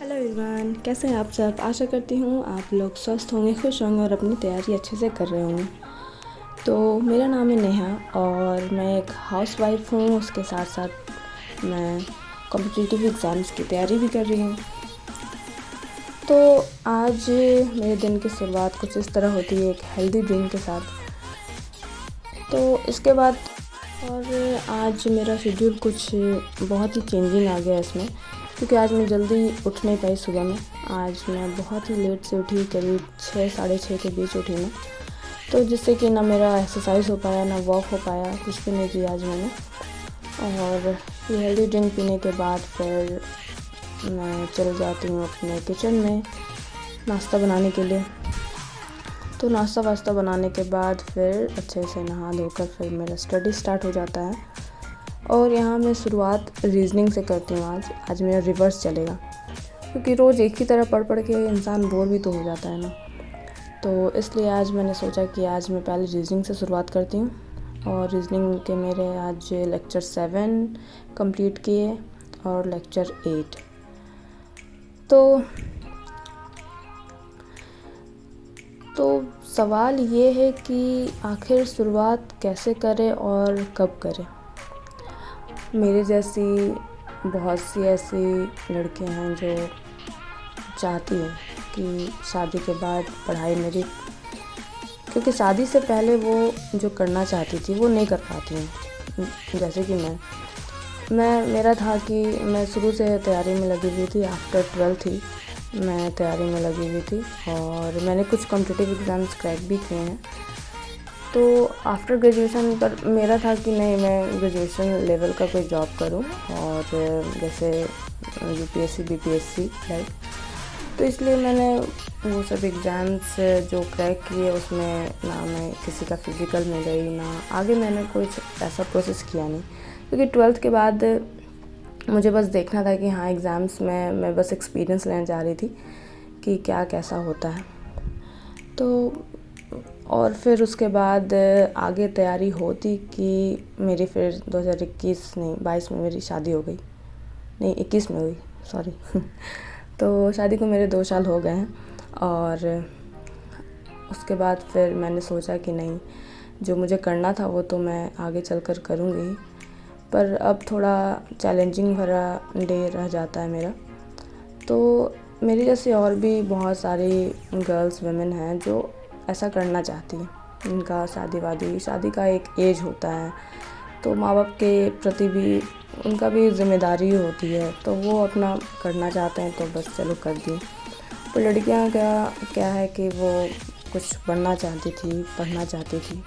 Hello everyone, कैसे हैं आप सब। आशा करती हूँ आप लोग स्वस्थ होंगे, खुश होंगे और अपनी तैयारी अच्छे से कर रहे होंगे। तो मेरा नाम है नेहा और मैं एक हाउसवाइफ हूँ। उसके साथ साथ मैं कॉम्पिटिटिव एग्ज़ाम्स की तैयारी भी कर रही हूँ। तो आज मेरे दिन की शुरुआत कुछ इस तरह होती है, एक हेल्दी ड्रिंक के साथ। तो इसके बाद और आज मेरा शेड्यूल कुछ बहुत ही चेंजिंग आ गया इसमें, क्योंकि आज मैं जल्दी उठ नहीं पाई सुबह में। आज मैं बहुत ही लेट से उठी, करीब 6 साढ़े 6 के बीच उठी मैं। तो जिससे कि ना मेरा एक्सरसाइज हो पाया, ना वॉक हो पाया, कुछ भी नहीं किया आज मैंने। और ये हेल्दी ड्रिंक पीने के बाद फिर मैं चल जाती हूँ अपने किचन में नाश्ता बनाने के लिए। तो नाश्ता वास्ता बनाने के बाद फिर अच्छे से नहा धोकर फिर मेरा स्टडी स्टार्ट हो जाता है। और यहाँ मैं शुरुआत रीजनिंग से करती हूँ। आज मेरा रिवर्स चलेगा, क्योंकि रोज़ एक ही तरह पढ़ के इंसान बोर भी तो हो जाता है ना। तो इसलिए आज मैंने सोचा कि आज मैं पहले रीजनिंग से शुरुआत करती हूँ। और रीजनिंग के मेरे आज लेक्चर 7 कंप्लीट किए और लेक्चर 8। तो सवाल ये है कि आखिर शुरुआत कैसे करें और कब करें। मेरे जैसी बहुत सी ऐसी लड़कियां हैं जो चाहती हैं कि शादी के बाद पढ़ाई मेरी, क्योंकि शादी से पहले वो जो करना चाहती थी वो नहीं कर पाती हैं। जैसे कि मेरा था कि मैं शुरू से तैयारी में लगी हुई थी। आफ्टर 12th ही मैं तैयारी में लगी हुई थी और मैंने कुछ कॉम्पिटिटिव एग्ज़ाम्स क्रैक भी किए हैं। तो आफ्टर ग्रेजुएशन पर मेरा था कि नहीं, मैं ग्रेजुएशन लेवल का कोई जॉब करूं, और जैसे यूपीएससी बीपीएससी लाइक। तो इसलिए मैंने वो सब एग्ज़ाम्स जो क्रैक किए उसमें ना मैं किसी का फिज़िकल में गई, ना आगे मैंने कुछ ऐसा प्रोसेस किया नहीं। क्योंकि 12th के बाद मुझे बस देखना था कि हाँ, एग्ज़ाम्स में मैं बस एक्सपीरियंस लेने जा रही थी कि क्या कैसा होता है। तो और फिर उसके बाद आगे तैयारी होती कि मेरी फिर 22 में मेरी शादी हो गई। नहीं, 21 में हुई, सॉरी। तो शादी को मेरे 2 साल हो गए हैं। और उसके बाद फिर मैंने सोचा कि नहीं, जो मुझे करना था वो तो मैं आगे चलकर करूँगी। पर अब थोड़ा चैलेंजिंग भरा डे रह जाता है मेरा। तो मेरी जैसी और भी बहुत सारी गर्ल्स वुमेन हैं जो ऐसा करना चाहती हैं। इनका शादी का एक एज होता है, तो माँ बाप के प्रति भी उनका भी जिम्मेदारी होती है, तो वो अपना करना चाहते हैं तो बस चलो कर दिए। तो लड़कियां क्या है कि वो कुछ बनना चाहती थी, पढ़ना चाहती थी,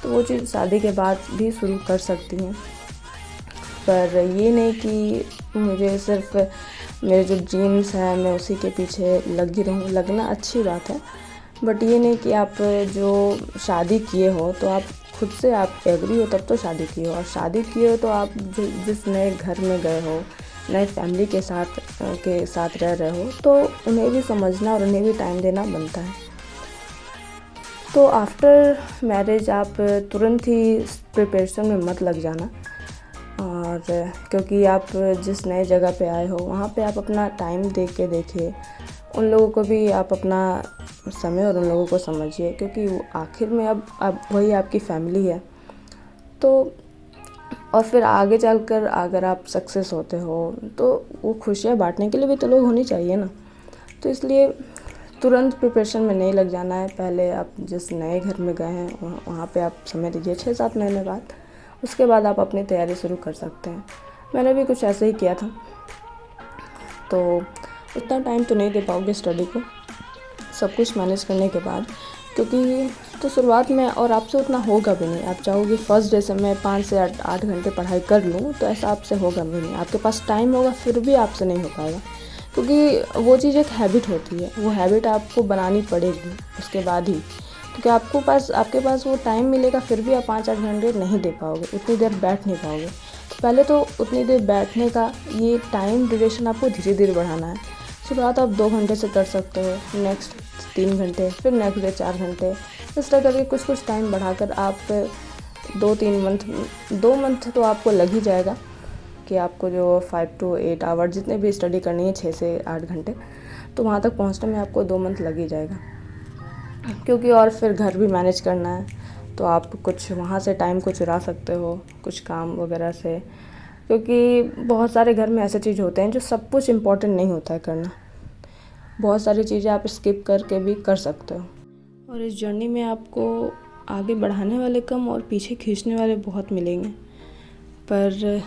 तो वो चीज़ शादी के बाद भी शुरू कर सकती हैं। पर ये नहीं कि मुझे सिर्फ मेरे जो ड्रीम्स हैं मैं उसी के पीछे लगी रहूँ। लगना अच्छी बात है, बट ये नहीं कि आप जो शादी किए हो तो आप खुद से आप एग्री हो तब तो शादी की हो। और शादी किए हो तो आप जिस नए घर में गए हो, नए फैमिली के साथ रह रहे हो, तो उन्हें भी समझना और उन्हें भी टाइम देना बनता है। तो आफ्टर मैरिज आप तुरंत ही प्रिपरेशन में मत लग जाना। और क्योंकि आप जिस नए जगह पे आए हो वहाँ पे आप अपना टाइम दे के देखिए, उन लोगों को भी आप अपना समय और उन लोगों को समझिए, क्योंकि आखिर में अब वही आपकी फैमिली है। तो और फिर आगे चलकर अगर आप सक्सेस होते हो तो वो खुशियाँ बांटने के लिए भी तो लोग होनी चाहिए ना। तो इसलिए तुरंत प्रिपरेशन में नहीं लग जाना है। पहले आप जिस नए घर में गए हैं वहाँ पे आप समय दीजिए 6-7 महीने बाद। उसके बाद आप अपनी तैयारी शुरू कर सकते हैं। मैंने भी कुछ ऐसे ही किया था। तो उतना टाइम तो नहीं दे पाओगे स्टडी को, सब कुछ मैनेज करने के बाद, क्योंकि तो शुरुआत में और आपसे उतना होगा भी नहीं। आप चाहोगे फर्स्ट डे से मैं 5 से 8 घंटे पढ़ाई कर लूँ, तो ऐसा आपसे होगा भी नहीं। आपके पास टाइम होगा फिर भी आपसे नहीं हो पाएगा, क्योंकि वो चीज़ एक हैबिट होती है। वो हैबिट आपको बनानी पड़ेगी उसके बाद ही, क्योंकि आपके पास वो टाइम मिलेगा फिर भी आप 5-8 घंटे नहीं दे पाओगे, उतनी देर बैठ नहीं पाओगे। तो पहले तो उतनी देर बैठने का ये टाइम ड्यूरेशन आपको धीरे धीरे बढ़ाना है। शुरुआत आप 2 घंटे से कर सकते हो, नेक्स्ट 3 घंटे, फिर नेक्स्ट डे 4 घंटे, इस तरह करके कुछ टाइम बढ़ाकर आप 2 मंथ तो आपको लग ही जाएगा। कि आपको जो 5 to 8 आवर जितने भी स्टडी करनी है, 6 से 8 घंटे, तो वहाँ तक पहुँचने में आपको 2 मंथ लग ही जाएगा, क्योंकि और फिर घर भी मैनेज करना है। तो आप कुछ वहाँ से टाइम को चुरा सकते हो कुछ काम वगैरह से, क्योंकि बहुत सारे घर में ऐसे चीज़ होते हैं जो सब कुछ इम्पोर्टेंट नहीं होता है करना। बहुत सारी चीज़ें आप स्किप करके भी कर सकते हो, और इस जर्नी में आपको आगे बढ़ाने वाले कम और पीछे खींचने वाले बहुत मिलेंगे, पर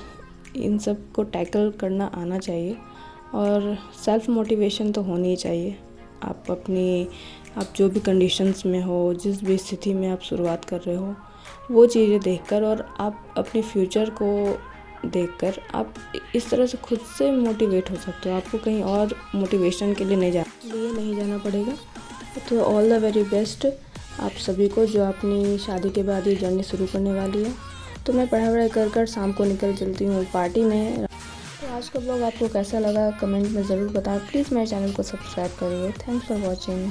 इन सब को टैकल करना आना चाहिए और सेल्फ मोटिवेशन तो होनी ही चाहिए। आप जो भी कंडीशंस में हो, जिस भी स्थिति में आप शुरुआत कर रहे हो, वो चीज़ें देखकर और आप अपने फ्यूचर को देखकर आप इस तरह से खुद से मोटिवेट हो सकते हो। आपको कहीं और मोटिवेशन के लिए नहीं जाना पड़ेगा। तो ऑल द वेरी बेस्ट आप सभी को जो अपनी शादी के बाद ये जर्नी शुरू करने वाली है। तो मैं पढ़ाई कर शाम को निकल चलती हूँ पार्टी में। तो आज का ब्लॉग आपको कैसा लगा कमेंट में ज़रूर बताएं। प्लीज़ मेरे चैनल को सब्सक्राइब करिए। Thanks for watching.